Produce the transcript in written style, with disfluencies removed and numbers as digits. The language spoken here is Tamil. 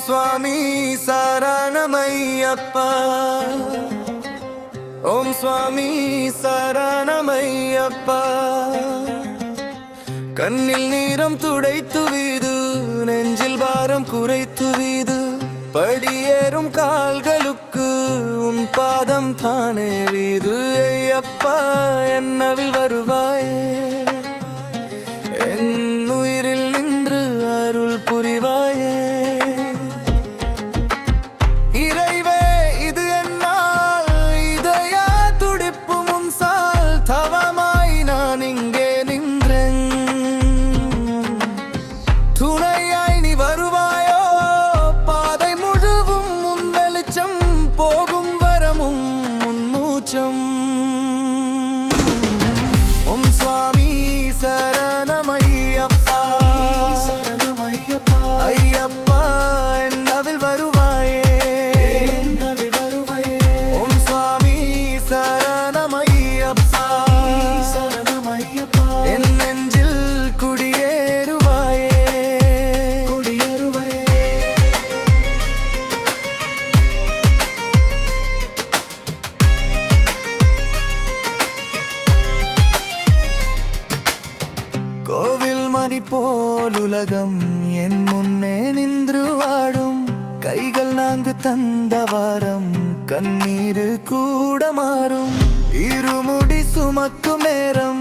சுவாமி சரணமையப்பா. ஓம் சுவாமி சரணமையப்பா. கண்ணில் நீரம் துடைத்து வீது, நெஞ்சில் பாரம் குறைத்து வீது, படியேறும் கால்களுக்கு உன் பாதம் தானே வீது. ஐயப்பா என்னவில் வருவாயே, என் உயிரில் நின்று அருள் புரிவாயே. இறைவே இது என்னால் இதய துடிப்பு முன்சால், தவமாய் நான் இங்கே நின்றேன். துணையாய் நீ வருவாயோ, பாதை முழுவும் முன் வெளிச்சம், போகும் வரமும் முன் மூச்சம். ஓம் சுவாமி சரணமையப்பா. ஐயப்பா என்னவில் வருவாயே, ஓம் சுவாமி சரணமையப்பா. என் நெஞ்சில் குடியேறுவாயே. கோவில் மணி போல் உலகம் என் முன்னே நின்று வாடும், கைகள் நான்கு தந்த வாரம் கண்ணீரு கூட மாறும். இருமுடி சுமக்கும் நேரம்